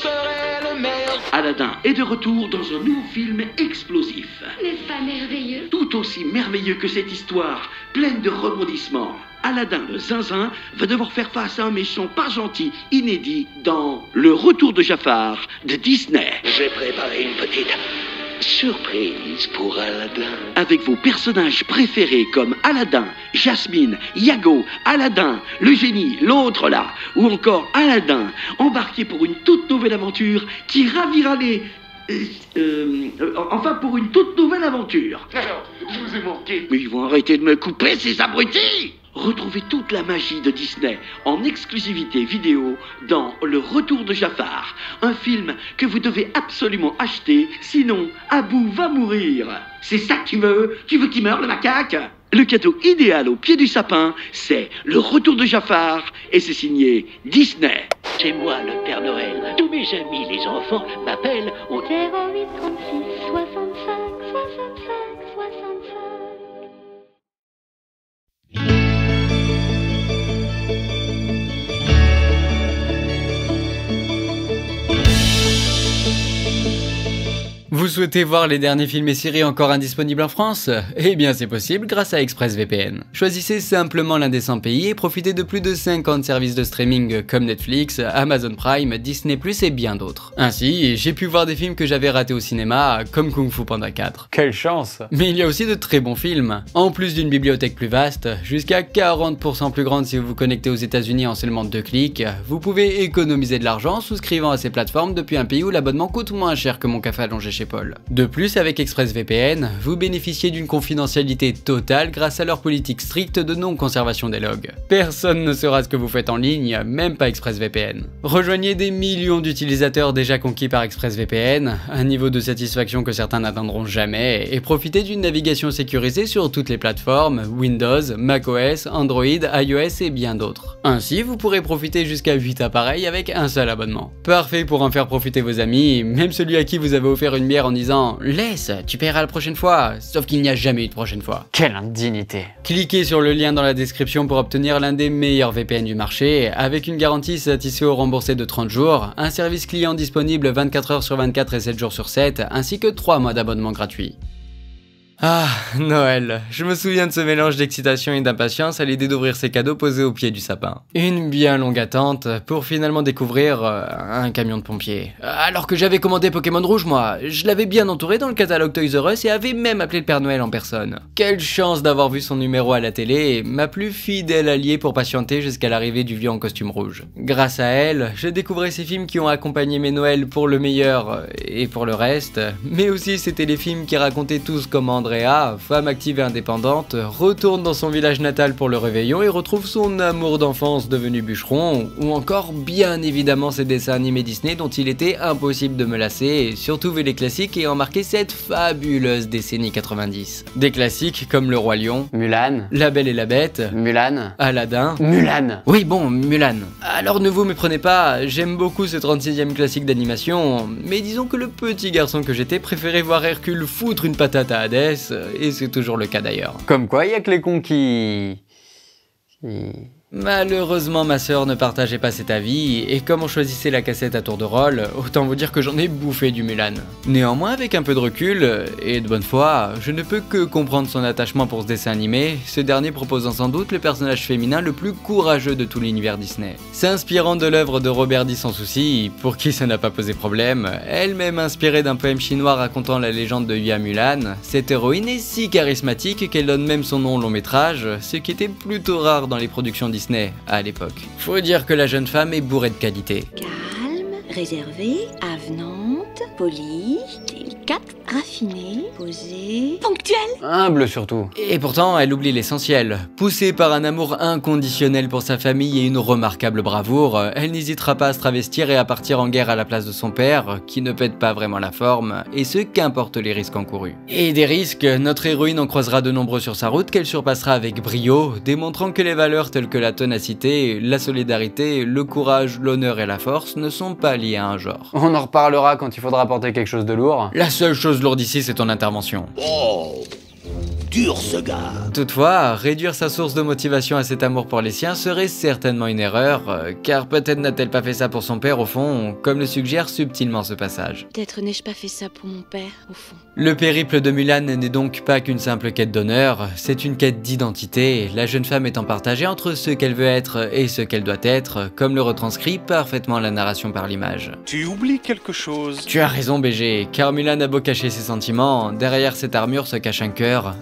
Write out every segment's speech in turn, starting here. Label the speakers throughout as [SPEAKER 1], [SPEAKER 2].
[SPEAKER 1] serai le meilleur.
[SPEAKER 2] Aladdin est de retour dans un nouveau film explosif.
[SPEAKER 3] N'est-ce pas merveilleux?
[SPEAKER 2] Tout aussi merveilleux que cette histoire, pleine de rebondissements. Aladdin le zinzin va devoir faire face à un méchant pas gentil, inédit, dans Le Retour de Jafar de Disney.
[SPEAKER 4] J'ai préparé une petite surprise pour Aladdin.
[SPEAKER 2] Avec vos personnages préférés comme Aladdin, Jasmine, Iago, Aladdin, le génie, l'autre là, ou encore Aladdin, embarqués pour une toute nouvelle aventure qui ravira les... enfin pour une toute nouvelle aventure.
[SPEAKER 4] Alors, je vous ai manqué.
[SPEAKER 2] Mais ils vont arrêter de me couper, ces abrutis! Retrouvez toute la magie de Disney en exclusivité vidéo dans Le Retour de Jafar, un film que vous devez absolument acheter, sinon Abou va mourir. C'est ça que tu veux? Tu veux qu'il meure, le macaque? Le cadeau idéal au pied du sapin, c'est Le Retour de Jafar, et c'est signé Disney.
[SPEAKER 4] C'est moi le Père Noël. Tous mes amis, les enfants, m'appellent au
[SPEAKER 3] 08 36 65 65 65.
[SPEAKER 5] Vous souhaitez voir les derniers films et séries encore indisponibles en France? Eh bien c'est possible grâce à ExpressVPN. Choisissez simplement l'un des 100 pays et profitez de plus de 50 services de streaming comme Netflix, Amazon Prime, Disney+, et bien d'autres. Ainsi, j'ai pu voir des films que j'avais ratés au cinéma, comme Kung Fu Panda 4.
[SPEAKER 6] Quelle chance!
[SPEAKER 5] Mais il y a aussi de très bons films. En plus d'une bibliothèque plus vaste, jusqu'à 40% plus grande si vous vous connectez aux États-Unis en seulement 2 clics, vous pouvez économiser de l'argent en souscrivant à ces plateformes depuis un pays où l'abonnement coûte moins cher que mon café allongé chez Paul. De plus, avec ExpressVPN, vous bénéficiez d'une confidentialité totale grâce à leur politique stricte de non-conservation des logs. Personne ne saura ce que vous faites en ligne, même pas ExpressVPN. Rejoignez des millions d'utilisateurs déjà conquis par ExpressVPN, un niveau de satisfaction que certains n'atteindront jamais, et profitez d'une navigation sécurisée sur toutes les plateformes, Windows, macOS, Android, iOS et bien d'autres. Ainsi, vous pourrez profiter jusqu'à 8 appareils avec un seul abonnement. Parfait pour en faire profiter vos amis, même celui à qui vous avez offert une bière en disant « Laisse, tu paieras la prochaine fois », sauf qu'il n'y a jamais eu de prochaine fois.
[SPEAKER 6] Quelle indignité!
[SPEAKER 5] Cliquez sur le lien dans la description pour obtenir l'un des meilleurs VPN du marché, avec une garantie satisfait ou remboursée de 30 jours, un service client disponible 24 h sur 24 et 7 jours sur 7, ainsi que 3 mois d'abonnement gratuit. Ah, Noël. Je me souviens de ce mélange d'excitation et d'impatience à l'idée d'ouvrir ces cadeaux posés au pied du sapin. Une bien longue attente pour finalement découvrir un camion de pompiers. Alors que j'avais commandé Pokémon Rouge, moi. Je l'avais bien entouré dans le catalogue Toys R Us et avais même appelé le Père Noël en personne. Quelle chance d'avoir vu son numéro à la télé, ma plus fidèle alliée pour patienter jusqu'à l'arrivée du vieux en costume rouge. Grâce à elle, je découvrais ces films qui ont accompagné mes Noëls pour le meilleur et pour le reste, mais aussi c'était les films qui racontaient tous comment Andrea, femme active et indépendante, retourne dans son village natal pour le réveillon et retrouve son amour d'enfance devenu bûcheron, ou encore bien évidemment ces dessins animés Disney dont il était impossible de me lasser, et surtout vu les classiques ayant marqué cette fabuleuse décennie 90. Des classiques comme Le Roi Lion,
[SPEAKER 6] Mulan,
[SPEAKER 5] La Belle et la Bête,
[SPEAKER 6] Mulan,
[SPEAKER 5] Aladdin,
[SPEAKER 6] Mulan.
[SPEAKER 5] oui bon, Mulan. Alors ne vous méprenez pas, j'aime beaucoup ce 36e classique d'animation, mais disons que le petit garçon que j'étais préférait voir Hercule foutre une patate à Hadès, et c'est toujours le cas d'ailleurs.
[SPEAKER 6] Comme quoi, y a que les cons qui...
[SPEAKER 5] Malheureusement, ma sœur ne partageait pas cet avis, et comme on choisissait la cassette à tour de rôle, autant vous dire que j'en ai bouffé du Mulan. Néanmoins, avec un peu de recul, et de bonne foi, je ne peux que comprendre son attachement pour ce dessin animé, ce dernier proposant sans doute le personnage féminin le plus courageux de tout l'univers Disney. S'inspirant de l'œuvre de Robert D. Sans Souci, pour qui ça n'a pas posé problème, elle-même inspirée d'un poème chinois racontant la légende de Hua Mulan, cette héroïne est si charismatique qu'elle donne même son nom au long métrage, ce qui était plutôt rare dans les productions Disney à l'époque. Faut dire que la jeune femme est bourrée de qualité.
[SPEAKER 7] Calme, réservée, avenante, polie, délicate, raffinée, posée, ponctuelle.
[SPEAKER 6] Humble surtout.
[SPEAKER 5] Et pourtant, elle oublie l'essentiel. Poussée par un amour inconditionnel pour sa famille et une remarquable bravoure, elle n'hésitera pas à se travestir et à partir en guerre à la place de son père, qui ne pète pas vraiment la forme, et ce qu'importe les risques encourus. Et des risques, notre héroïne en croisera de nombreux sur sa route qu'elle surpassera avec brio, démontrant que les valeurs telles que la ténacité, la solidarité, le courage, l'honneur et la force ne sont pas liées à un genre.
[SPEAKER 6] On en reparlera quand il faudra porter quelque chose de lourd.
[SPEAKER 5] La seule chose lourde ici, c'est ton intervention.
[SPEAKER 4] Oh, dur ce gars.
[SPEAKER 5] Toutefois, réduire sa source de motivation à cet amour pour les siens serait certainement une erreur, car peut-être n'a-t-elle pas fait ça pour son père au fond, comme le suggère subtilement ce passage.
[SPEAKER 7] Peut-être n'ai-je pas fait ça pour mon père, au fond.
[SPEAKER 5] Le périple de Mulan n'est donc pas qu'une simple quête d'honneur, c'est une quête d'identité, la jeune femme étant partagée entre ce qu'elle veut être et ce qu'elle doit être, comme le retranscrit parfaitement la narration par l'image.
[SPEAKER 1] Tu oublies quelque chose.
[SPEAKER 5] Tu as raison BG, car Mulan a beau cacher ses sentiments, derrière cette armure se cache un cœur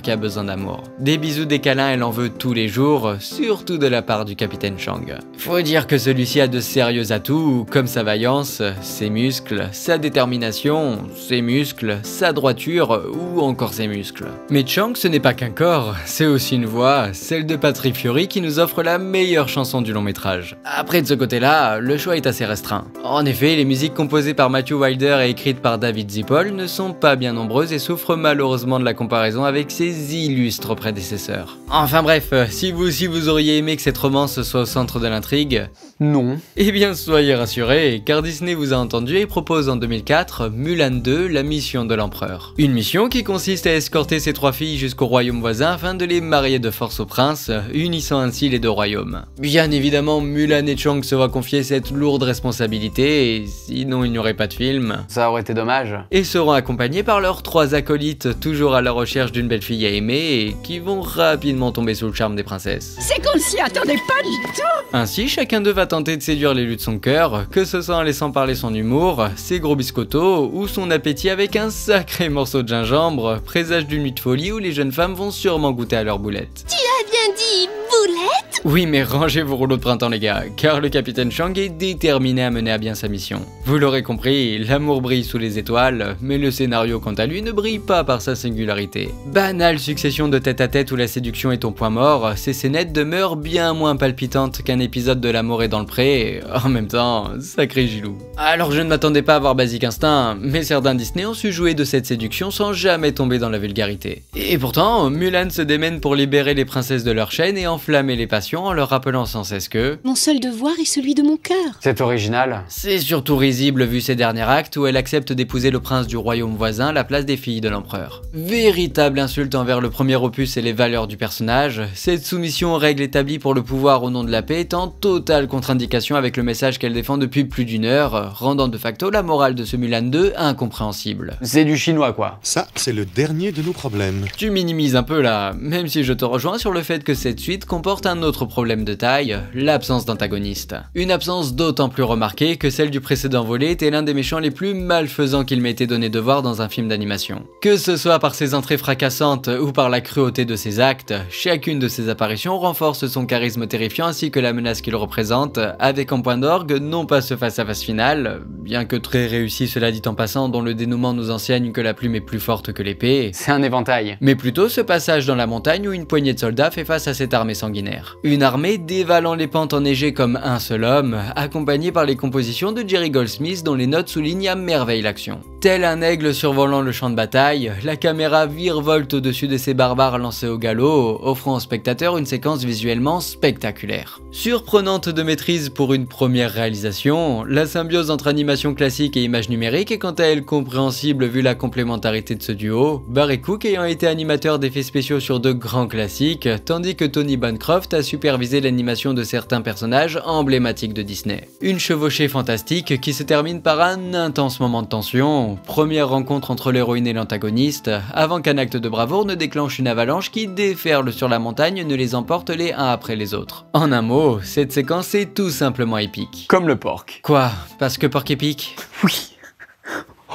[SPEAKER 5] qui a besoin d'amour. Des bisous, des câlins, elle en veut tous les jours, surtout de la part du capitaine Shang. Faut dire que celui-ci a de sérieux atouts, comme sa vaillance, ses muscles, sa détermination, ses muscles, sa droiture ou encore ses muscles. Mais Shang ce n'est pas qu'un corps, c'est aussi une voix, celle de Patrick Fiori qui nous offre la meilleure chanson du long métrage. Après de ce côté-là, le choix est assez restreint. En effet, les musiques composées par Matthew Wilder et écrites par David Zippol ne sont pas bien nombreuses et souffrent malheureusement de la comparaison avec ses illustres prédécesseurs. Enfin bref, si vous aussi vous auriez aimé que cette romance soit au centre de l'intrigue,
[SPEAKER 6] Non.
[SPEAKER 5] eh bien soyez rassurés, car Disney vous a entendu et propose en 2004 Mulan 2, la mission de l'empereur. Une mission qui consiste à escorter ces trois filles jusqu'au royaume voisin afin de les marier de force au prince, unissant ainsi les deux royaumes. Bien évidemment, Mulan et Shang se voient confier cette lourde responsabilité, et sinon il n'y aurait pas de film.
[SPEAKER 6] Ça aurait été dommage.
[SPEAKER 5] Et seront accompagnés par leurs trois acolytes, toujours à la recherche d'une belle fille à aimer, et qui vont rapidement tomber sous le charme des princesses.
[SPEAKER 7] C'est qu'on ne s'y attendait pas du tout.
[SPEAKER 5] Ainsi, chacun d'eux va tenter de séduire l'élu de son cœur, que ce soit en laissant parler son humour, ses gros biscottos ou son appétit avec un sacré morceau de gingembre, présage d'une nuit de folie où les jeunes femmes vont sûrement goûter à leurs boulettes.
[SPEAKER 7] Bien dit, boulette.
[SPEAKER 5] Oui, mais rangez vos rouleaux de printemps les gars, car le capitaine Shang est déterminé à mener à bien sa mission. Vous l'aurez compris, l'amour brille sous les étoiles, mais le scénario quant à lui ne brille pas par sa singularité. Banale succession de tête-à-tête où la séduction est au point mort, ces scénettes demeurent bien moins palpitantes qu'un épisode de L'amour est dans le pré, en même temps, sacré Gilou. Alors je ne m'attendais pas à voir Basic Instinct, mais certains Disney ont su jouer de cette séduction sans jamais tomber dans la vulgarité. Et pourtant, Mulan se démène pour libérer les princesses de leur chaîne et enflammer les passions en leur rappelant sans cesse que
[SPEAKER 7] Mon seul devoir est celui de mon cœur.
[SPEAKER 6] C'est original.
[SPEAKER 5] c'est surtout risible vu ses derniers actes où elle accepte d'épouser le prince du royaume voisin à la place des filles de l'empereur. Véritable insulte envers le premier opus et les valeurs du personnage, cette soumission aux règles établies pour le pouvoir au nom de la paix est en totale contre-indication avec le message qu'elle défend depuis plus d'une heure, rendant de facto la morale de ce Mulan 2 incompréhensible.
[SPEAKER 6] C'est du chinois quoi.
[SPEAKER 1] Ça, c'est le dernier de nos problèmes.
[SPEAKER 5] Tu minimises un peu là, même si je te rejoins sur le fait que cette suite comporte un autre problème de taille, l'absence d'antagoniste. Une absence d'autant plus remarquée que celle du précédent volet était l'un des méchants les plus malfaisants qu'il m'ait été donné de voir dans un film d'animation. Que ce soit par ses entrées fracassantes ou par la cruauté de ses actes, chacune de ses apparitions renforce son charisme terrifiant ainsi que la menace qu'il représente, avec en point d'orgue non pas ce face-à-face final, bien que très réussi cela dit en passant dont le dénouement nous enseigne que la plume est plus forte que l'épée,
[SPEAKER 6] C'est un éventail.
[SPEAKER 5] mais plutôt ce passage dans la montagne où une poignée de soldats fait face à cette armée sanguinaire. Une armée dévalant les pentes enneigées comme un seul homme, accompagnée par les compositions de Jerry Goldsmith dont les notes soulignent à merveille l'action. Tel un aigle survolant le champ de bataille, la caméra virevolte au-dessus de ces barbares lancés au galop, offrant au spectateur une séquence visuellement spectaculaire. Surprenante de maîtrise pour une première réalisation, la symbiose entre animation classique et image numérique est quant à elle compréhensible vu la complémentarité de ce duo, Barry Cook ayant été animateur d'effets spéciaux sur de grands classiques, tandis que Tony Bancroft a supervisé l'animation de certains personnages emblématiques de Disney. Une chevauchée fantastique qui se termine par un intense moment de tension, première rencontre entre l'héroïne et l'antagoniste, avant qu'un acte de bravoure ne déclenche une avalanche qui déferle sur la montagne et ne les emporte les uns après les autres. En un mot, cette séquence est tout simplement épique.
[SPEAKER 6] Comme le porc.
[SPEAKER 5] Quoi? Parce que porc épique?
[SPEAKER 6] Oui.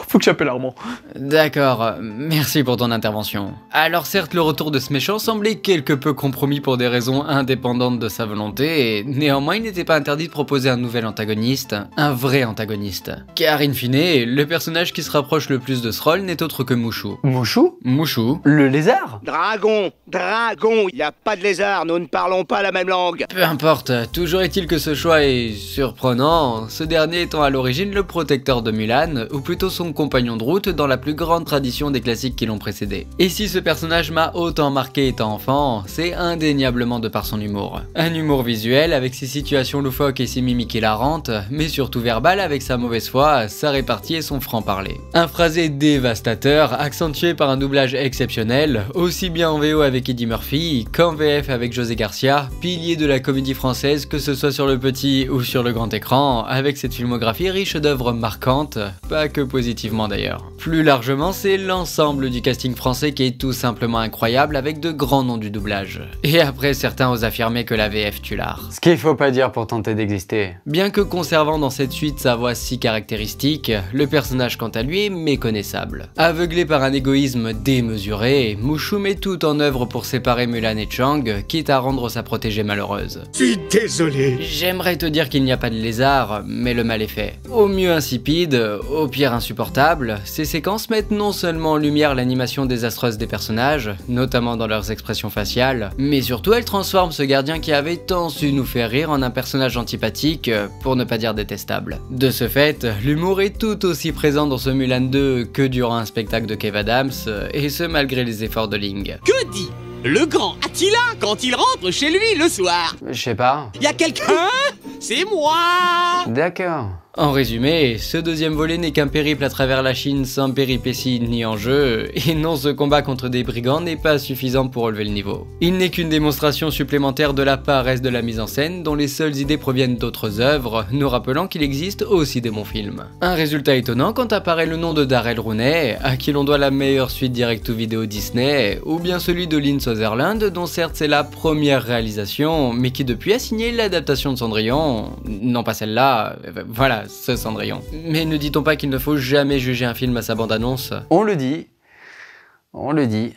[SPEAKER 6] Faut que j'appelle Armand.
[SPEAKER 5] D'accord, merci pour ton intervention. Alors certes, le retour de ce méchant semblait quelque peu compromis pour des raisons indépendantes de sa volonté, et néanmoins il n'était pas interdit de proposer un nouvel antagoniste, un vrai antagoniste. Car in fine, le personnage qui se rapproche le plus de ce rôle n'est autre que Mushu.
[SPEAKER 6] Mouchou?
[SPEAKER 5] Mushu,
[SPEAKER 6] Le lézard?
[SPEAKER 4] Dragon, y a pas de lézard, nous ne parlons pas la même langue.
[SPEAKER 5] peu importe, toujours est-il que ce choix est surprenant, ce dernier étant à l'origine le protecteur de Mulan, ou plutôt son compagnon de route dans la plus grande tradition des classiques qui l'ont précédé. Et si ce personnage m'a autant marqué étant enfant, c'est indéniablement de par son humour. Un humour visuel avec ses situations loufoques et ses mimiques hilarantes, mais surtout verbal avec sa mauvaise foi, sa répartie et son franc-parler. Un phrasé dévastateur, accentué par un doublage exceptionnel, aussi bien en VO avec Eddie Murphy qu'en VF avec José Garcia, pilier de la comédie française que ce soit sur le petit ou sur le grand écran, avec cette filmographie riche d'œuvres marquantes, pas que positivement d'ailleurs. Plus largement, c'est l'ensemble du casting français qui est tout simplement incroyable avec de grands noms du doublage. Et après, certains osent affirmer que la VF tue l'art.
[SPEAKER 6] Ce qu'il faut pas dire pour tenter d'exister.
[SPEAKER 5] Bien que conservant dans cette suite sa voix si caractéristique, le personnage quant à lui est méconnaissable. Aveuglé par un égoïsme démesuré, Mushu met tout en œuvre pour séparer Mulan et Chang, quitte à rendre sa protégée malheureuse.
[SPEAKER 8] Je suis désolé.
[SPEAKER 5] J'aimerais te dire qu'il n'y a pas de lézard, mais le mal est fait. Au mieux insipide, au pire insupportable, ces séquences mettent non seulement en lumière l'animation désastreuse des personnages, notamment dans leurs expressions faciales, mais surtout elles transforment ce gardien qui avait tant su nous faire rire en un personnage antipathique, pour ne pas dire détestable. De ce fait, l'humour est tout aussi présent dans ce Mulan 2 que durant un spectacle de Kev Adams, et ce malgré les efforts de Ling.
[SPEAKER 8] Que dit le grand Attila quand il rentre chez lui le soir?
[SPEAKER 6] Je sais pas.
[SPEAKER 8] Y a quelqu'un? C'est moi!
[SPEAKER 6] D'accord.
[SPEAKER 5] En résumé, ce deuxième volet n'est qu'un périple à travers la Chine sans péripéties ni enjeu, et non, ce combat contre des brigands n'est pas suffisant pour relever le niveau. Il n'est qu'une démonstration supplémentaire de la paresse de la mise en scène dont les seules idées proviennent d'autres œuvres, nous rappelant qu'il existe aussi des bons films. Un résultat étonnant quand apparaît le nom de Darrell Rooney, à qui l'on doit la meilleure suite direct-to-vidéo Disney, ou bien celui de Lynn Sutherland, dont certes c'est la première réalisation, mais qui depuis a signé l'adaptation de Cendrillon, non pas celle-là, voilà, ce Cendrillon. Mais ne dit-on pas qu'il ne faut jamais juger un film à sa bande-annonce?
[SPEAKER 6] On le dit. On le dit.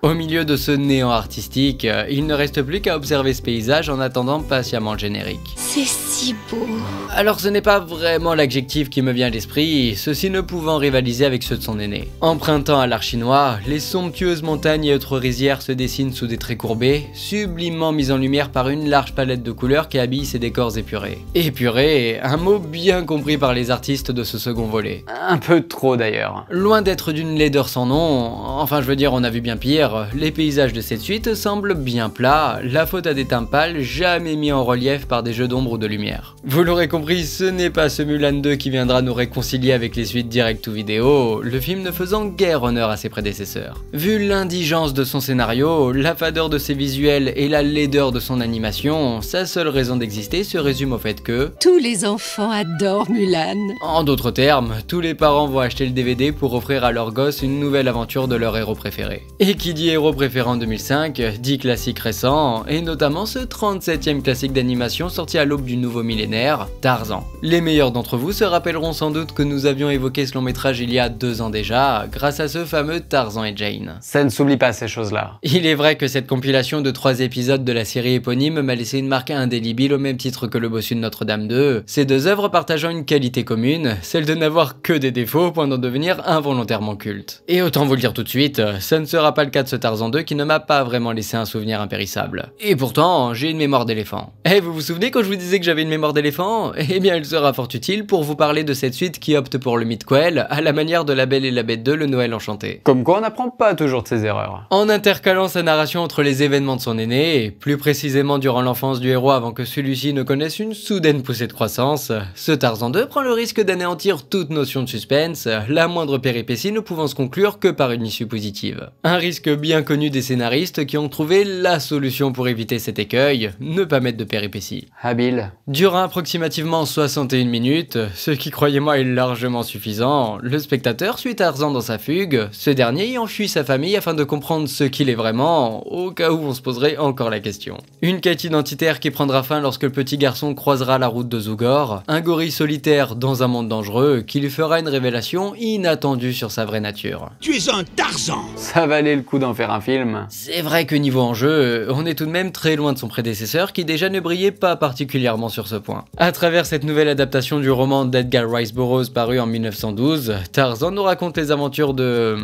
[SPEAKER 5] Au milieu de ce néant artistique, il ne reste plus qu'à observer ce paysage en attendant patiemment le générique.
[SPEAKER 7] C'est si beau.
[SPEAKER 5] Alors ce n'est pas vraiment l'adjectif qui me vient à l'esprit, ceci ne pouvant rivaliser avec ceux de son aîné. Empruntant à l'art chinois, les somptueuses montagnes et autres rizières se dessinent sous des traits courbés, sublimement mis en lumière par une large palette de couleurs qui habille ces décors épurés. Épuré, un mot bien compris par les artistes de ce second volet.
[SPEAKER 6] Un peu trop d'ailleurs.
[SPEAKER 5] Loin d'être d'une laideur sans nom, enfin je veux dire on a vu bien pire, les paysages de cette suite semblent bien plats, la faute à des teintes pâles jamais mis en relief par des jeux d'ombre ou de lumière. Vous l'aurez compris, ce n'est pas ce Mulan 2 qui viendra nous réconcilier avec les suites direct ou vidéo, le film ne faisant guère honneur à ses prédécesseurs. Vu l'indigence de son scénario, la fadeur de ses visuels et la laideur de son animation, sa seule raison d'exister se résume au fait que...
[SPEAKER 7] Tous les enfants adorent Mulan.
[SPEAKER 5] En d'autres termes, tous les parents vont acheter le DVD pour offrir à leurs gosses une nouvelle aventure de leur héros préféré. Et qui dit héros préféré en 2005, dit classique récent, et notamment ce 37e classique d'animation sorti à l'aube du nouveau millénaire, Tarzan. Les meilleurs d'entre vous se rappelleront sans doute que nous avions évoqué ce long métrage il y a 2 ans déjà, grâce à ce fameux Tarzan et Jane.
[SPEAKER 6] Ça ne s'oublie pas ces choses-là.
[SPEAKER 5] Il est vrai que cette compilation de 3 épisodes de la série éponyme m'a laissé une marque indélébile au même titre que Le Bossu de Notre-Dame 2, ces 2 œuvres partageant une qualité commune, celle de n'avoir que des défauts au point d'en devenir involontairement culte. Et autant vous le dire tout de suite, ça ne sera pas le cas de ce Tarzan 2 qui ne m'a pas vraiment laissé un souvenir impérissable. Et pourtant, j'ai une mémoire d'éléphant. Eh, vous vous souvenez quand je vous disais que j'avais une mémoire d'éléphant? Eh bien, elle sera fort utile pour vous parler de cette suite qui opte pour le midquel, à la manière de La Belle et la Bête 2, Le Noël Enchanté.
[SPEAKER 6] Comme quoi on n'apprend pas toujours de ses erreurs.
[SPEAKER 5] En intercalant sa narration entre les événements de son aîné, et plus précisément durant l'enfance du héros avant que celui-ci ne connaisse une soudaine poussée de croissance, ce Tarzan 2 prend le risque d'anéantir toute notion de suspense, la moindre péripétie ne pouvant se conclure que par une issue positive. Un risque bien connu des scénaristes qui ont trouvé la solution pour éviter cet écueil, ne pas mettre de péripéties.
[SPEAKER 6] Habile.
[SPEAKER 5] Durant approximativement 61 minutes, ce qui croyez-moi est largement suffisant, le spectateur suit Tarzan dans sa fugue, ce dernier ayant fui sa famille afin de comprendre ce qu'il est vraiment, au cas où on se poserait encore la question. Une quête identitaire qui prendra fin lorsque le petit garçon croisera la route de Zugor, un gorille solitaire dans un monde dangereux qui lui fera une révélation inattendue sur sa vraie nature.
[SPEAKER 8] Tu es un Tarzan!
[SPEAKER 6] Ça valait le coup d'en faire un film.
[SPEAKER 5] C'est vrai que niveau enjeu, on est tout de même très loin de son prédécesseur qui déjà ne brillait pas particulièrement sur ce point. À travers cette nouvelle adaptation du roman d'Edgar Rice Burroughs paru en 1912, Tarzan nous raconte les aventures de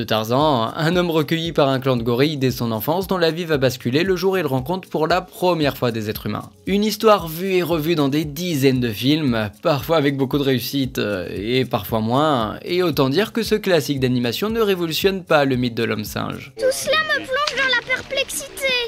[SPEAKER 5] Tarzan, un homme recueilli par un clan de gorilles dès son enfance dont la vie va basculer le jour où il rencontre pour la première fois des êtres humains. Une histoire vue et revue dans des dizaines de films, parfois avec beaucoup de réussite et parfois moins, et autant dire que ce classique d'animation ne révolutionne pas le mythe de l'homme singe.
[SPEAKER 3] Tout cela me plonge dans la perplexité.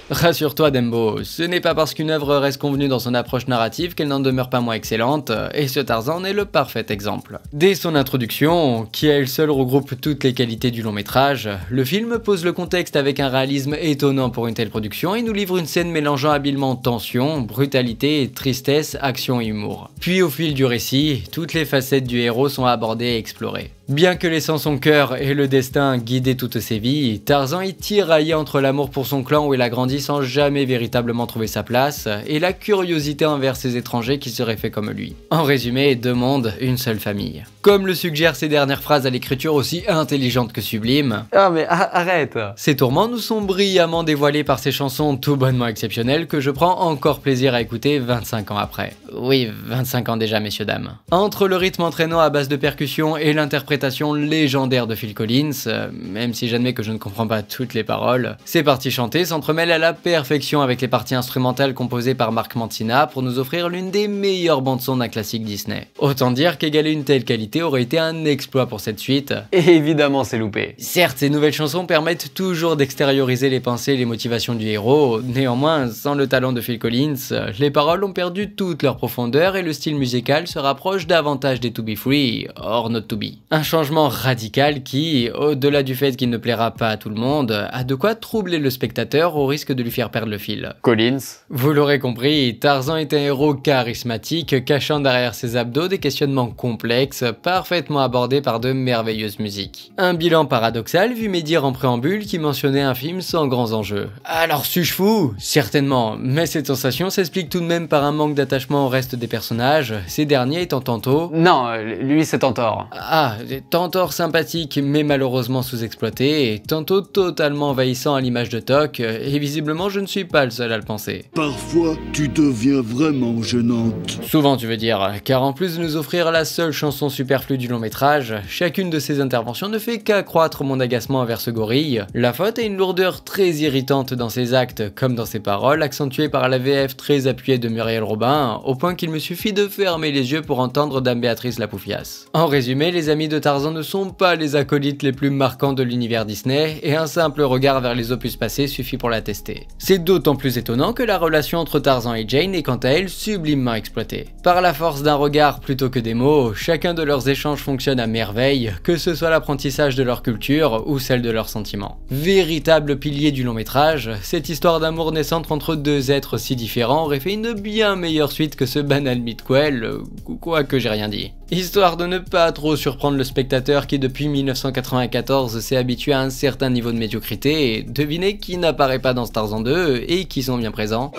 [SPEAKER 5] Rassure-toi Dembo, ce n'est pas parce qu'une œuvre reste convenue dans son approche narrative qu'elle n'en demeure pas moins excellente, et ce Tarzan en est le parfait exemple. Dès son introduction, qui à elle seule regroupe toutes les qualités du long métrage, le film pose le contexte avec un réalisme étonnant pour une telle production et nous livre une scène mélangeant habilement tension, brutalité, tristesse, action et humour. Puis au fil du récit, toutes les facettes du héros sont abordées et explorées. Bien que laissant son cœur et le destin guider toutes ses vies, Tarzan est tiraillé entre l'amour pour son clan où il a grandi sans jamais véritablement trouver sa place, et la curiosité envers ces étrangers qui seraient faits comme lui. En résumé, deux mondes, une seule famille. Comme le suggèrent ces dernières phrases à l'écriture aussi intelligente que sublime.
[SPEAKER 6] Ah mais arrête!
[SPEAKER 5] Ces tourments nous sont brillamment dévoilés par ces chansons tout bonnement exceptionnelles que je prends encore plaisir à écouter 25 ans après. Oui, 25 ans déjà messieurs dames. Entre le rythme entraînant à base de percussions et l'interprétation légendaire de Phil Collins, même si j'admets que je ne comprends pas toutes les paroles, ces parties chantées s'entremêlent à la perfection avec les parties instrumentales composées par Mark Mancina pour nous offrir l'une des meilleures bandes-son d'un classique Disney. Autant dire qu'égaler une telle qualité aurait été un exploit pour cette suite.
[SPEAKER 6] Et évidemment c'est loupé.
[SPEAKER 5] Certes, ces nouvelles chansons permettent toujours d'extérioriser les pensées et les motivations du héros, néanmoins, sans le talent de Phil Collins, les paroles ont perdu toute leur profondeur et le style musical se rapproche davantage des To Be Free, or Not To Be. Un changement radical qui, au-delà du fait qu'il ne plaira pas à tout le monde, a de quoi troubler le spectateur au risque de lui faire perdre le fil.
[SPEAKER 6] Collins.
[SPEAKER 5] Vous l'aurez compris, Tarzan est un héros charismatique, cachant derrière ses abdos des questionnements complexes, parfaitement abordés par de merveilleuses musiques. Un bilan paradoxal vu mes dires en préambule qui mentionnait un film sans grands enjeux. Alors suis-je fou? Certainement, mais cette sensation s'explique tout de même par un manque d'attachement au reste des personnages, ces derniers étant tantôt...
[SPEAKER 6] Non, lui c'est Tantor.
[SPEAKER 5] Ah, tantôt sympathique mais malheureusement sous-exploité, et tantôt totalement envahissant à l'image de Toc, et visiblement je ne suis pas le seul à le penser.
[SPEAKER 9] Parfois, tu deviens vraiment gênante.
[SPEAKER 5] Souvent tu veux dire, car en plus de nous offrir la seule chanson superflue du long métrage, chacune de ces interventions ne fait qu'accroître mon agacement envers ce gorille. La faute est une lourdeur très irritante dans ses actes comme dans ses paroles, accentuée par la VF très appuyée de Muriel Robin, au point qu'il me suffit de fermer les yeux pour entendre Dame Béatrice la Poufiasse. En résumé, les amis de Tarzan ne sont pas les acolytes les plus marquants de l'univers Disney, et un simple regard vers les opus passés suffit pour l'attester. C'est d'autant plus étonnant que la relation entre Tarzan et Jane est quant à elle sublimement exploitée. Par la force d'un regard plutôt que des mots, chacun de leurs échanges fonctionne à merveille, que ce soit l'apprentissage de leur culture ou celle de leurs sentiments. Véritable pilier du long métrage, cette histoire d'amour naissante entre deux êtres si différents aurait fait une bien meilleure suite que ce banal midquel, quoique j'ai rien dit. Histoire de ne pas trop surprendre le spectateur qui depuis 1994 s'est habitué à un certain niveau de médiocrité, et devinez qui n'apparaît pas dans Tarzan 2 et qui sont bien présents.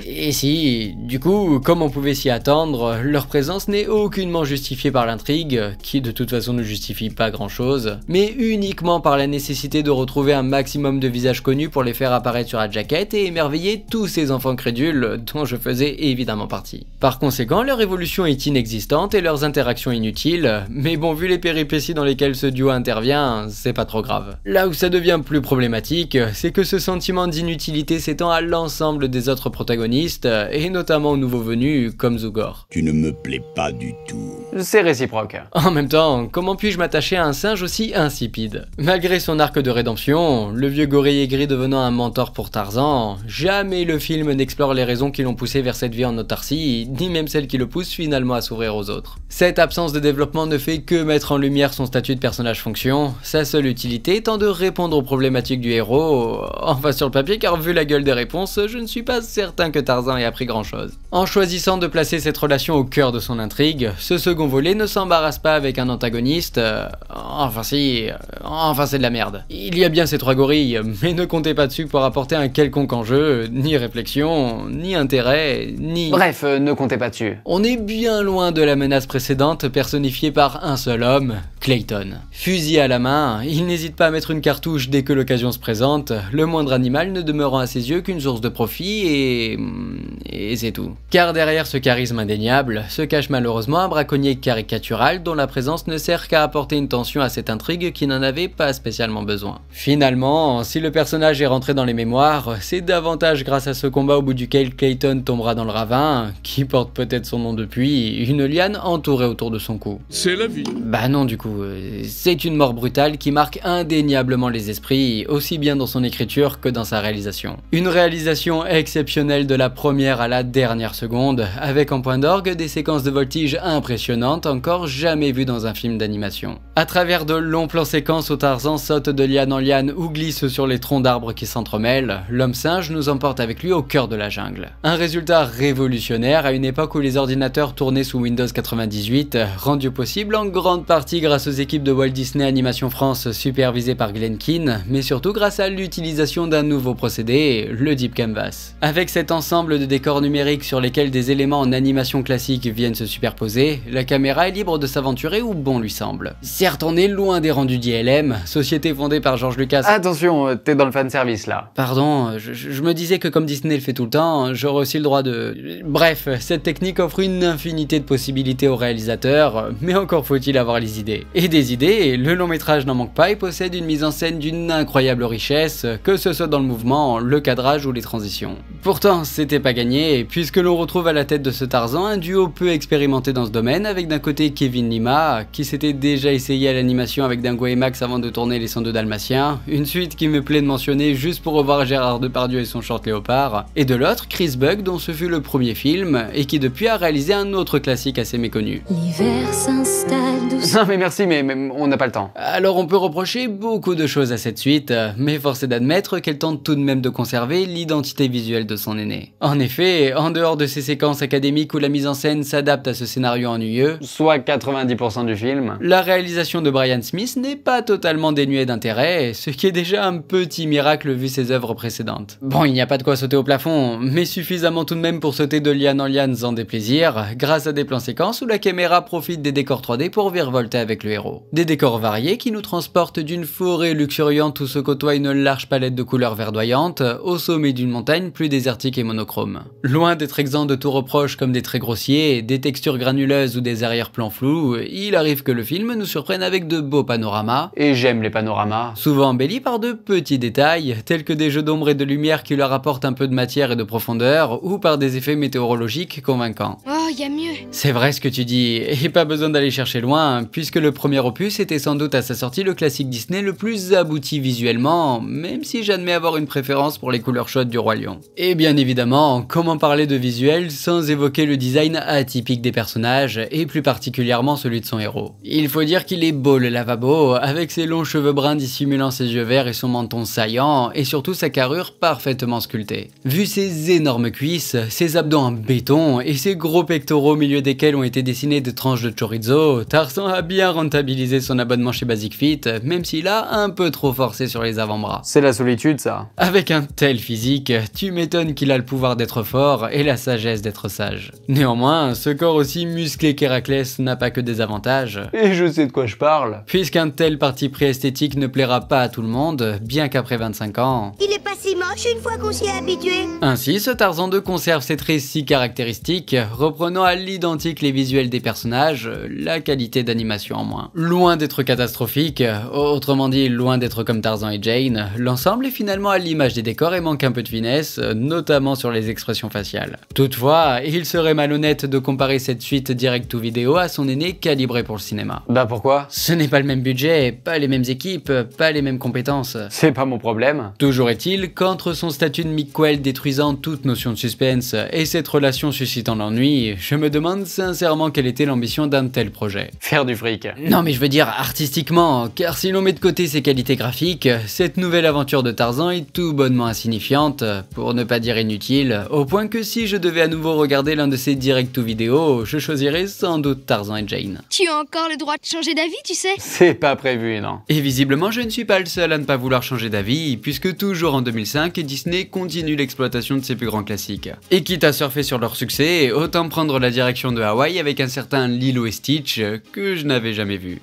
[SPEAKER 5] Et si, du coup, comme on pouvait s'y attendre, leur présence n'est aucunement justifiée par l'intrigue, qui de toute façon ne justifie pas grand chose, mais uniquement par la nécessité de retrouver un maximum de visages connus pour les faire apparaître sur la jaquette et émerveiller tous ces enfants crédules dont je faisais évidemment partie. Par conséquent, leur évolution est inexistante et leurs interactions inutiles, mais bon, vu les péripéties dans lesquelles ce duo intervient, c'est pas trop grave. Là où ça devient plus problématique, c'est que ce sentiment d'inutilité s'étend à l'ensemble des autres protagonistes, et notamment aux nouveaux venus comme Zugor.
[SPEAKER 9] Tu ne me plais pas du tout.
[SPEAKER 6] C'est réciproque.
[SPEAKER 5] En même temps, comment puis-je m'attacher à un singe aussi insipide? Malgré son arc de rédemption, le vieux gorille aigri devenant un mentor pour Tarzan, jamais le film n'explore les raisons qui l'ont poussé vers cette vie en autarcie, ni même celles qui le poussent finalement à s'ouvrir aux autres. Cette absence de développement ne fait que mettre en lumière son statut de personnage fonction, sa seule utilité étant de répondre aux problématiques du héros, enfin sur le papier, car vu la gueule des réponses, je ne suis pas certain que Tarzan ait appris grand chose. En choisissant de placer cette relation au cœur de son intrigue, ce second volet ne s'embarrasse pas avec un antagoniste, enfin c'est de la merde. Il y a bien ces 3 gorilles, mais ne comptez pas dessus pour apporter un quelconque enjeu, ni réflexion, ni intérêt, ni...
[SPEAKER 6] Bref, ne comptez pas dessus.
[SPEAKER 5] On est bien loin de la menace précédente personnifiée par un seul homme, Clayton. Fusil à la main, il n'hésite pas à mettre une cartouche dès que l'occasion se présente, le moindre animal ne demeurant à ses yeux qu'une source de profit et c'est tout. Car derrière ce charisme indéniable se cache malheureusement un braconnier caricatural dont la présence ne sert qu'à apporter une tension à cette intrigue qui n'en avait pas spécialement besoin. Finalement, si le personnage est rentré dans les mémoires, c'est davantage grâce à ce combat au bout duquel Clayton tombera dans le ravin, qui porte peut-être son nom depuis, une liane entourée autour de son cou.
[SPEAKER 9] C'est la vie.
[SPEAKER 5] Bah non du coup, c'est une mort brutale qui marque indéniablement les esprits, aussi bien dans son écriture que dans sa réalisation. Une réalisation exceptionnelle de la première à la dernière seconde, avec en point d'orgue des séquences de voltige impressionnantes encore jamais vues dans un film d'animation. À travers de longs plans séquences où Tarzan saute de liane en liane ou glisse sur les troncs d'arbres qui s'entremêlent, l'homme singe nous emporte avec lui au cœur de la jungle. Un résultat révolutionnaire à une époque où les ordinateurs tournaient sous Windows 98, rendu possible en grande partie grâce aux équipes de Walt Disney Animation France supervisées par Glen Keane, mais surtout grâce à l'utilisation d'un nouveau procédé, le Deep Canvas. Avec cet ensemble de décors numériques sur lesquels des éléments en animation classique viennent se superposer, la caméra est libre de s'aventurer où bon lui semble. Certes, on est loin des rendus d'ILM, société fondée par George Lucas.
[SPEAKER 6] Attention, t'es dans le fanservice là.
[SPEAKER 5] Pardon, je me disais que comme Disney le fait tout le temps, j'aurais aussi le droit de... Bref, cette technique offre une infinité de possibilités aux réalisateurs, mais encore faut-il avoir les idées. Et des idées, le long métrage n'en manque pas et possède une mise en scène d'une incroyable richesse, que ce soit dans le mouvement, le cadrage ou les transitions. Pourtant, c'était pas gagné, puisque l'on retrouve à la tête de ce Tarzan un duo peu expérimenté dans ce domaine, avec d'un côté Kevin Lima, qui s'était déjà essayé à l'animation avec Dingo et Max avant de tourner Les 102 Dalmatiens, une suite qui me plaît de mentionner juste pour revoir Gérard Depardieu et son short léopard, et de l'autre Chris Buck dont ce fut le premier film, et qui depuis a réalisé un autre classique assez méconnu.
[SPEAKER 7] L'hiver s'installe doucement.
[SPEAKER 6] Non mais merci, mais on n'a pas le temps.
[SPEAKER 5] Alors on peut reprocher beaucoup de choses à cette suite, mais force est d'admettre qu'elle tente tout de même de conserver l'identité visuelle de son aîné. En effet, en dehors de ces séquences académiques où la mise en scène s'adapte à ce scénario ennuyeux,
[SPEAKER 6] soit 90% du film,
[SPEAKER 5] la réalisation de Brian Smith n'est pas totalement dénuée d'intérêt, ce qui est déjà un petit miracle vu ses œuvres précédentes. Bon, il n'y a pas de quoi sauter au plafond, mais suffisamment tout de même pour sauter de liane en liane sans déplaisir, grâce à des plans séquences où la caméra profite des décors 3D pour virevolter avec le héros. Des décors variés qui nous transportent d'une forêt luxuriante où se côtoie une large palette de couleurs verdoyantes, au sommet d'une montagne plus désertique et monochrome. Loin d'être exempt de tout reproche comme des traits grossiers, des textures granuleuses ou des arrière-plans flous, il arrive que le film nous surprenne avec de beaux panoramas,
[SPEAKER 6] et j'aime les panoramas,
[SPEAKER 5] souvent embellis par de petits détails, tels que des jeux d'ombre et de lumière qui leur apportent un peu de matière et de profondeur, ou par des effets météorologiques convaincants.
[SPEAKER 3] Oh, y a mieux.
[SPEAKER 5] C'est vrai ce que tu dis, et pas besoin d'aller chercher loin, puisque le premier opus était sans doute à sa sortie le classique Disney le plus abouti visuellement, même si j'admets avoir une préférence pour les couleurs chaudes du Roi Lion. Et bien évidemment, comment parler de visuel sans évoquer le design atypique des personnages, et plus particulièrement celui de son héros. Il faut dire qu'il est beau le lavabo, avec ses longs cheveux bruns dissimulant ses yeux verts et son menton saillant, et surtout sa carrure parfaitement sculptée. Vu ses énormes cuisses, ses abdos en béton, et ses gros pectoraux au milieu desquels ont été dessinées de tranches de chorizo, Tarzan a bien rentabilisé son abonnement chez Basic Fit, même s'il a un peu trop forcé sur les avant-bras.
[SPEAKER 6] C'est la solitude ça.
[SPEAKER 5] Avec un tel physique, tu m'étonnes qu'il a le pouvoir d'être fort et la sagesse d'être sage. Néanmoins, ce corps aussi musclé qu'Héraclès n'a pas que des avantages.
[SPEAKER 6] Et je sais de quoi je parle.
[SPEAKER 5] Puisqu'un tel parti pris esthétique ne plaira pas à tout le monde, bien qu'après 25 ans...
[SPEAKER 3] Il est pas si moche une fois qu'on s'y est habitué.
[SPEAKER 5] Ainsi, ce Tarzan 2 conserve ses traits si caractéristiques, reprenant à l'identique les visuels des personnages, la qualité d'animation en moins. Loin d'être catastrophique, autrement dit loin d'être comme Tarzan et Jane, l'ensemble est finalement à l'image des décors et manque un peu de finesse, notamment sur les expressions faciales. Toutefois, il serait malhonnête de comparer cette suite direct to vidéo à son aîné calibré pour le cinéma.
[SPEAKER 6] Bah pourquoi?
[SPEAKER 5] Ce n'est pas le même budget, pas les mêmes équipes, pas les mêmes compétences.
[SPEAKER 6] C'est pas mon problème.
[SPEAKER 5] Toujours est-il qu'entre son statut de Mick-Quell détruisant toute notion de suspense et cette relation suscitant l'ennui, je me demande sincèrement quelle était l'ambition d'un tel projet.
[SPEAKER 6] Faire du fric.
[SPEAKER 5] Non mais je veux dire artistiquement, car si l'on met de côté ses qualités graphiques, cette nouvelle aventure de Tarzan est tout bonnement insignifiante, pour ne pas dire inutile, au point que si je devais à nouveau regarder l'un de ces direct-to-vidéo, je choisirais sans doute Tarzan et Jane.
[SPEAKER 7] Tu as encore le droit de changer d'avis, tu sais.
[SPEAKER 6] C'est pas prévu, non.
[SPEAKER 5] Et visiblement, je ne suis pas le seul à ne pas vouloir changer d'avis, puisque toujours en 2005, Disney continue l'exploitation de ses plus grands classiques. Et quitte à surfer sur leur succès, autant prendre la direction de Hawaï avec un certain Lilo et Stitch, que je n'avais jamais vu.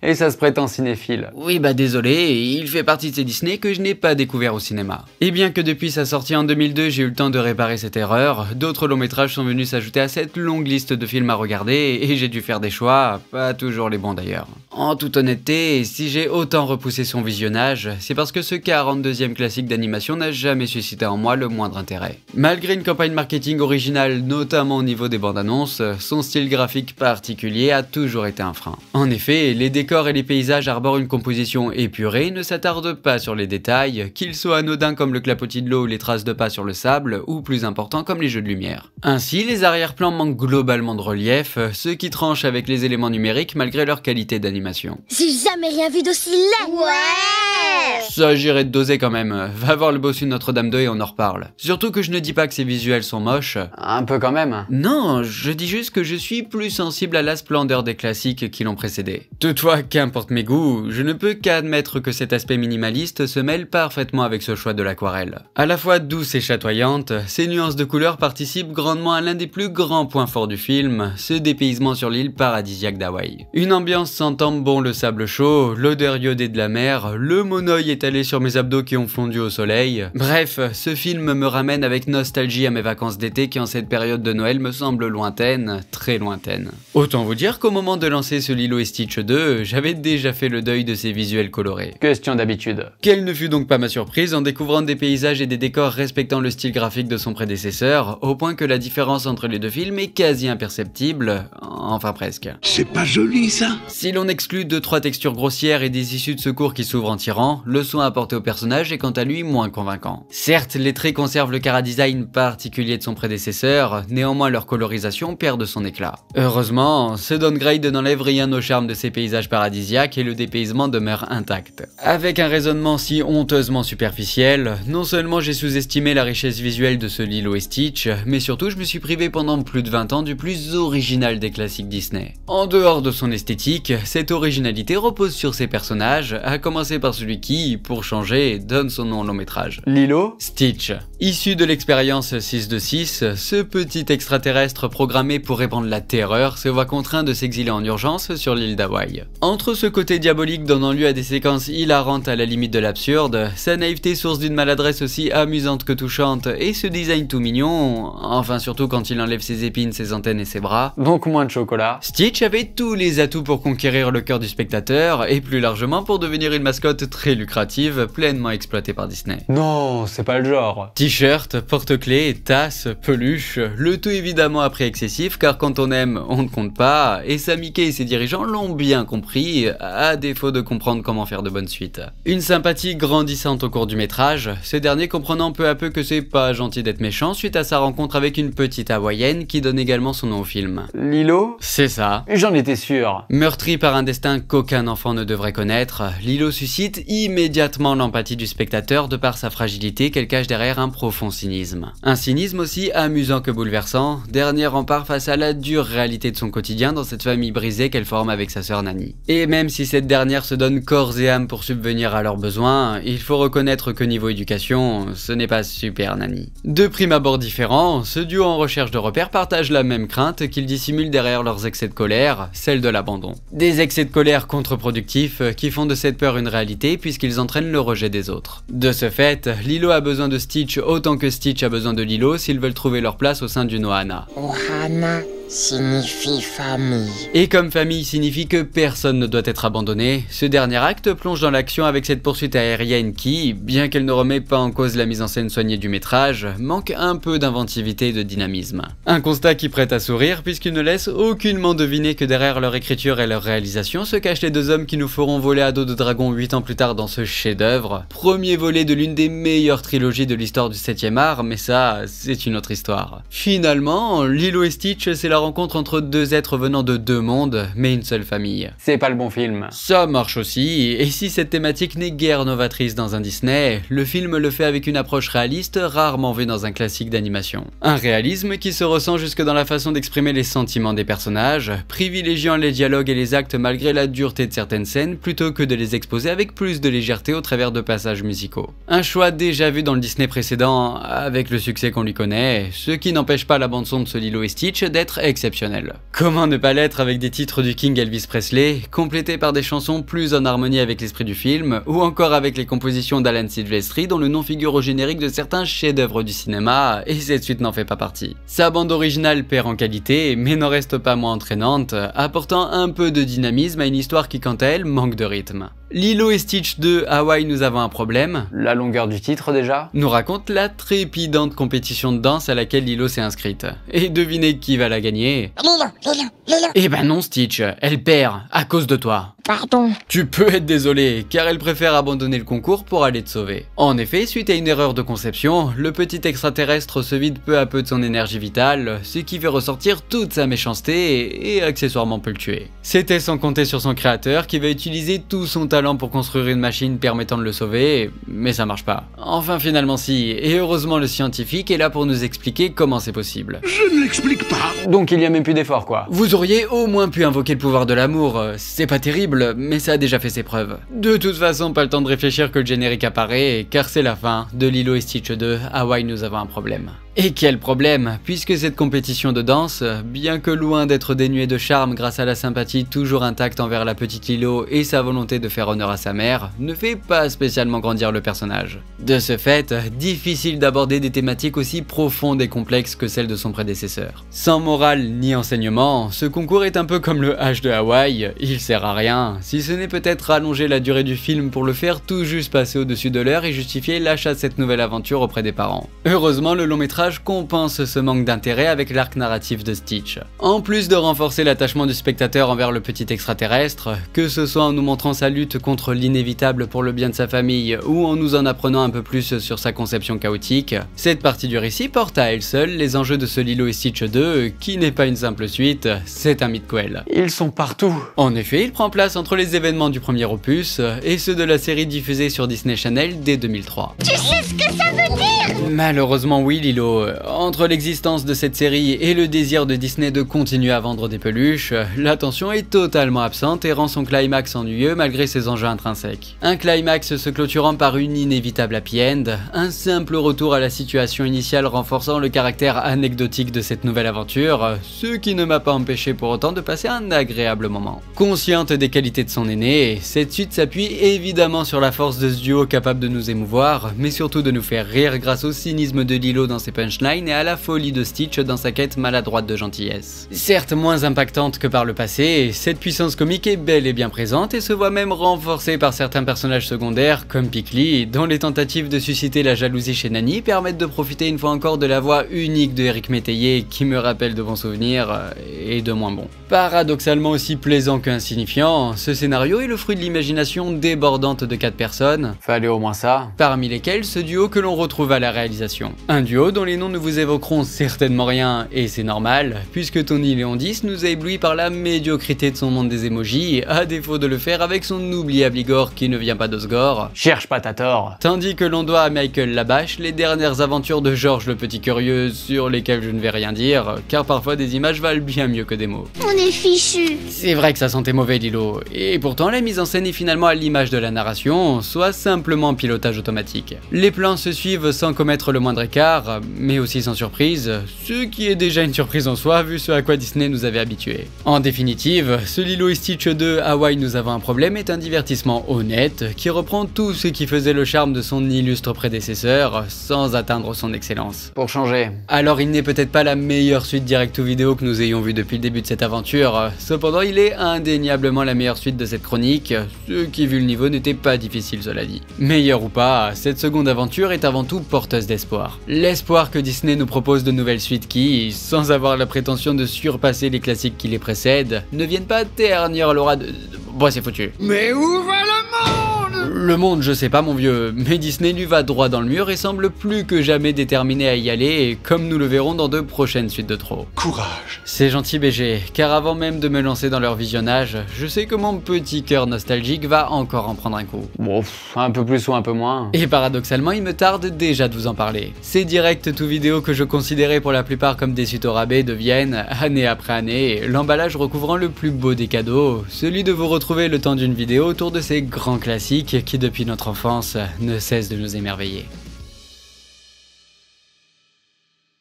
[SPEAKER 6] Et ça se prétend cinéphile.
[SPEAKER 5] Oui bah désolé, il fait partie de ces Disney que je n'ai pas découvert au cinéma. Et bien que depuis sa sortie en 2002 j'ai eu le temps de réparer cette erreur, d'autres longs métrages sont venus s'ajouter à cette longue liste de films à regarder et j'ai dû faire des choix, pas toujours les bons d'ailleurs. En toute honnêteté, si j'ai autant repoussé son visionnage, c'est parce que ce 42e classique d'animation n'a jamais suscité en moi le moindre intérêt. Malgré une campagne marketing originale, notamment au niveau des bandes annonces, son style graphique particulier a toujours été un frein. En effet, les décors et les paysages arborent une composition épurée, ne s'attardent pas sur les détails, qu'ils soient anodins comme le clapotis de l'eau ou les traces de pas sur le sable, ou plus importants comme les jeux de lumière. Ainsi, les arrière-plans manquent globalement de relief, ce qui tranche avec les éléments numériques malgré leur qualité d'animation.
[SPEAKER 3] J'ai jamais rien vu d'aussi laid. Ouais.
[SPEAKER 5] Ça j'irait de doser quand même, va voir le bossu de Notre-Dame 2 et on en reparle. Surtout que je ne dis pas que ces visuels sont moches.
[SPEAKER 6] Un peu quand même.
[SPEAKER 5] Non, je dis juste que je suis plus sensible à la splendeur des classiques qui l'ont précédé. Toutefois, qu'importe mes goûts, je ne peux qu'admettre que cet aspect minimaliste se mêle parfaitement avec ce choix de l'aquarelle. À la fois douce et chatoyante, ces nuances de couleurs participent grandement à l'un des plus grands points forts du film, ce dépaysement sur l'île paradisiaque d'Hawaï. Une ambiance sentant bon le sable chaud, l'odeur iodée de la mer, le monoeil étalé sur mes abdos qui ont fondu au soleil. Bref, ce film me ramène avec nostalgie à mes vacances d'été qui en cette période de Noël me semblent lointaines, très lointaines. Autant vous dire qu'au moment de lancer ce Lilo et Stitch 2, j'avais déjà fait le deuil de ces visuels colorés.
[SPEAKER 6] Question d'habitude.
[SPEAKER 5] Quelle ne fut donc pas ma surprise en découvrant des paysages et des décors respectant le style graphique de son prédécesseur, au point que la différence entre les deux films est quasi imperceptible, enfin presque.
[SPEAKER 9] C'est pas joli ça?
[SPEAKER 5] Si l'on exclut 2-3 textures grossières et des issues de secours qui s'ouvrent en tirant, le soin apporté au personnage est quant à lui moins convaincant. Certes, les traits conservent le chara-design particulier de son prédécesseur, néanmoins leur colorisation perd de son éclat. Heureusement, ce downgrade n'enlève rien au charme de ces paysages paradisiaques et le dépaysement demeure intact. Avec un raisonnement si honteusement superficiel, non seulement j'ai sous-estimé la richesse visuelle de ce Lilo et Stitch, mais surtout je me suis privé pendant plus de 20 ans du plus original des classiques Disney. En dehors de son esthétique, cette originalité repose sur ses personnages, à commencer par celui qui, pour changer, donne son nom au long métrage.
[SPEAKER 6] Lilo?
[SPEAKER 5] Stitch. Issu de l'expérience 6 de 6, ce petit extraterrestre programmé pour répandre la terreur se voit contraint de s'exiler en urgence sur l'île d'Hawaï. Entre ce côté diabolique donnant lieu à des séquences hilarantes à la limite de l'absurde, sa naïveté source d'une maladresse aussi amusante que touchante et ce design tout mignon, enfin surtout quand il enlève ses épines, ses antennes et ses bras,
[SPEAKER 6] Donc moins de chocolat.
[SPEAKER 5] Stitch avait tous les atouts pour conquérir le cœur du spectateur et plus largement pour devenir une mascotte très lucrative, pleinement exploitée par Disney.
[SPEAKER 6] Non, c'est pas le genre.
[SPEAKER 5] T-shirt, porte-clés, tasses, peluches, le tout évidemment à prix excessif car quand on aime, on ne compte pas, et Sam Mickey et ses dirigeants l'ont bien compris, à défaut de comprendre comment faire de bonnes suites. Une sympathie grandissante au cours du métrage, ce dernier comprenant peu à peu que c'est pas gentil d'être méchant suite à sa rencontre avec une petite hawaïenne qui donne également son nom au film.
[SPEAKER 6] Lilo?
[SPEAKER 5] C'est ça.
[SPEAKER 6] J'en étais sûr.
[SPEAKER 5] Meurtri par un destin qu'aucun enfant ne devrait connaître, Lilo suscite immédiatement l'empathie du spectateur de par sa fragilité qu'elle cache derrière un profond cynisme. Un cynisme aussi amusant que bouleversant, dernier rempart face à la dure réalité de son quotidien dans cette famille brisée qu'elle forme avec sa sœur Nani. Et même si cette dernière se donne corps et âme pour subvenir à leurs besoins, il faut reconnaître que niveau éducation, ce n'est pas super Nani. De prime abord différents, ce duo en recherche de repères partage la même crainte qu'ils dissimulent derrière leurs excès de colère, celle de l'abandon. Des excès de colère contre-productifs qui font de cette peur une réalité puisqu'ils entraînent le rejet des autres. De ce fait, Lilo a besoin de Stitch autant que Stitch a besoin de Lilo s'ils veulent trouver leur place au sein du Ohana.
[SPEAKER 10] Ohana signifie famille.
[SPEAKER 5] Et comme famille signifie que personne ne doit être abandonné, ce dernier acte plonge dans l'action avec cette poursuite aérienne qui, bien qu'elle ne remet pas en cause la mise en scène soignée du métrage, manque un peu d'inventivité et de dynamisme. Un constat qui prête à sourire puisqu'il ne laisse aucunement deviner que derrière leur écriture et leur réalisation se cachent les deux hommes qui nous feront voler à dos de dragon 8 ans plus tard dans ce chef-d'œuvre, premier volet de l'une des meilleures trilogies de l'histoire du 7e art, mais ça, c'est une autre histoire. Finalement, Lilo et Stitch, c'est la rencontre entre deux êtres venant de deux mondes, mais une seule famille.
[SPEAKER 6] C'est pas le bon film.
[SPEAKER 5] Ça marche aussi, et si cette thématique n'est guère novatrice dans un Disney, le film le fait avec une approche réaliste rarement vue dans un classique d'animation. Un réalisme qui se ressent jusque dans la façon d'exprimer les sentiments des personnages, privilégiant les dialogues et les actes malgré la dureté de certaines scènes plutôt que de les exposer avec plus de légèreté au travers de passages musicaux. Un choix déjà vu dans le Disney précédent avec le succès qu'on lui connaît, ce qui n'empêche pas la bande-son de ce Lilo et Stitch d'être exceptionnelle. Comment ne pas l'être avec des titres du King Elvis Presley, complétés par des chansons plus en harmonie avec l'esprit du film, ou encore avec les compositions d'Alan Silvestri dont le nom figure au générique de certains chefs-d'œuvre du cinéma, et cette suite n'en fait pas partie. Sa bande originale perd en qualité, mais n'en reste pas moins entraînante, apportant un peu de dynamisme à une histoire qui quant à elle manque de rythme. Lilo et Stitch 2 Hawaii nous avons un problème,
[SPEAKER 6] la longueur du titre déjà,
[SPEAKER 5] nous raconte la trépidante compétition de danse à laquelle Lilo s'est inscrite. Et devinez qui va la gagner?
[SPEAKER 10] Lilo.
[SPEAKER 5] Eh ben non Stitch, elle perd, à cause de toi.
[SPEAKER 10] Pardon.
[SPEAKER 5] Tu peux être désolé, car elle préfère abandonner le concours pour aller te sauver. En effet, suite à une erreur de conception, le petit extraterrestre se vide peu à peu de son énergie vitale, ce qui fait ressortir toute sa méchanceté et accessoirement peut le tuer. C'était sans compter sur son créateur qui va utiliser tout son talent pour construire une machine permettant de le sauver, mais ça marche pas. Enfin finalement si, et heureusement le scientifique est là pour nous expliquer comment c'est possible.
[SPEAKER 9] Je ne l'explique pas.
[SPEAKER 6] Donc il y a même plus d'effort quoi.
[SPEAKER 5] Vous auriez au moins pu invoquer le pouvoir de l'amour, c'est pas terrible, mais ça a déjà fait ses preuves. De toute façon, pas le temps de réfléchir que le générique apparaît, car c'est la fin de Lilo et Stitch 2, Hawaii nous avons un problème. Et quel problème, puisque cette compétition de danse, bien que loin d'être dénuée de charme grâce à la sympathie toujours intacte envers la petite Lilo et sa volonté de faire honneur à sa mère, ne fait pas spécialement grandir le personnage. De ce fait, difficile d'aborder des thématiques aussi profondes et complexes que celles de son prédécesseur. Sans morale ni enseignement, ce concours est un peu comme le H de Hawaï, il sert à rien, si ce n'est peut-être rallonger la durée du film pour le faire tout juste passer au-dessus de l'heure et justifier l'achat de cette nouvelle aventure auprès des parents. Heureusement, le long métrage compense ce manque d'intérêt avec l'arc narratif de Stitch. En plus de renforcer l'attachement du spectateur envers le petit extraterrestre, que ce soit en nous montrant sa lutte contre l'inévitable pour le bien de sa famille ou en nous en apprenant un peu plus sur sa conception chaotique, cette partie du récit porte à elle seule les enjeux de ce Lilo et Stitch 2 qui n'est pas une simple suite, c'est un midquel.
[SPEAKER 6] Ils sont partout.
[SPEAKER 5] En effet, il prend place entre les événements du premier opus et ceux de la série diffusée sur Disney Channel dès 2003.
[SPEAKER 3] Tu sais ce que ça veut dire?
[SPEAKER 5] Malheureusement oui Lilo, entre l'existence de cette série et le désir de Disney de continuer à vendre des peluches, l'attention est totalement absente et rend son climax ennuyeux malgré ses enjeux intrinsèques. Un climax se clôturant par une inévitable happy end, un simple retour à la situation initiale renforçant le caractère anecdotique de cette nouvelle aventure, ce qui ne m'a pas empêché pour autant de passer un agréable moment. Consciente des qualités de son aîné, cette suite s'appuie évidemment sur la force de ce duo capable de nous émouvoir, mais surtout de nous faire rire grâce au cynisme de Lilo dans ses punchlines et à la folie de Stitch dans sa quête maladroite de gentillesse. Certes moins impactante que par le passé, cette puissance comique est bel et bien présente et se voit même renforcée par certains personnages secondaires comme Pikli, dont les tentatives de susciter la jalousie chez Nani permettent de profiter une fois encore de la voix unique de Éric Métayer qui me rappelle de bons souvenirs et de moins bons. Paradoxalement aussi plaisant qu'insignifiant, ce scénario est le fruit de l'imagination débordante de 4 personnes,
[SPEAKER 6] fallait au moins ça,
[SPEAKER 5] parmi lesquelles ce duo que l'on retrouve à la réalisation. Un duo dont les noms ne vous évoqueront certainement rien, et c'est normal, puisque Tony Leondis nous a éblouis par la médiocrité de son monde des emojis, à défaut de le faire avec son oubliable Igor qui ne vient pas d'Osgore.
[SPEAKER 6] Cherche pas ta tort.
[SPEAKER 5] Tandis que l'on doit à Michael Labache les dernières aventures de Georges le Petit Curieux, sur lesquelles je ne vais rien dire, car parfois des images valent bien mieux que des mots.
[SPEAKER 3] On est fichu.
[SPEAKER 5] C'est vrai que ça sentait mauvais Lilo, et pourtant la mise en scène est finalement à l'image de la narration, soit simplement pilotage automatique. Les plans se suivent sans commettre le moindre écart, mais aussi sans surprise, ce qui est déjà une surprise en soi vu ce à quoi Disney nous avait habitués. En définitive, ce Lilo et Stitch 2 Hawaii nous avons un problème est un divertissement honnête qui reprend tout ce qui faisait le charme de son illustre prédécesseur sans atteindre son excellence.
[SPEAKER 6] Pour changer.
[SPEAKER 5] Alors il n'est peut-être pas la meilleure suite direct-to-vidéo que nous ayons vue depuis le début de cette aventure, cependant il est indéniablement la meilleure suite de cette chronique, ce qui vu le niveau n'était pas difficile cela dit. Meilleure ou pas, cette seconde aventure est avant tout porteuse d'espoir. L'espoir que Disney nous propose de nouvelles suites qui, sans avoir la prétention de surpasser les classiques qui les précèdent, ne viennent pas ternir l'aura de... Bon c'est foutu.
[SPEAKER 8] Mais où va le monde?
[SPEAKER 5] Le monde, je sais pas mon vieux, mais Disney lui va droit dans le mur et semble plus que jamais déterminé à y aller, comme nous le verrons dans de prochaines suites de trop.
[SPEAKER 1] Courage.
[SPEAKER 5] C'est gentil BG, car avant même de me lancer dans leur visionnage, je sais que mon petit cœur nostalgique va encore en prendre un coup.
[SPEAKER 6] Bon, un peu plus ou un peu moins.
[SPEAKER 5] Et paradoxalement, il me tarde déjà de vous en parler. Ces directs tout vidéo que je considérais pour la plupart comme des suites au rabais deviennent, année après année, l'emballage recouvrant le plus beau des cadeaux, celui de vous retrouver le temps d'une vidéo autour de ces grands classiques qui depuis notre enfance ne cessent de nous émerveiller.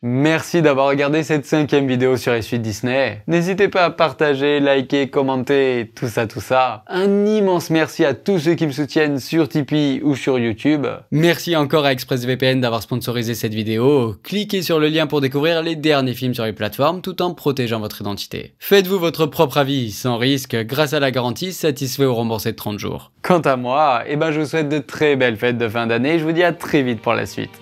[SPEAKER 6] Merci d'avoir regardé cette 5e vidéo sur les suites Disney. N'hésitez pas à partager, liker, commenter, tout ça. Un immense merci à tous ceux qui me soutiennent sur Tipeee ou sur YouTube.
[SPEAKER 5] Merci encore à ExpressVPN d'avoir sponsorisé cette vidéo. Cliquez sur le lien pour découvrir les derniers films sur les plateformes tout en protégeant votre identité. Faites-vous votre propre avis, sans risque, grâce à la garantie satisfait ou remboursé de 30 jours.
[SPEAKER 6] Quant à moi, je vous souhaite de très belles fêtes de fin d'année et je vous dis à très vite pour la suite.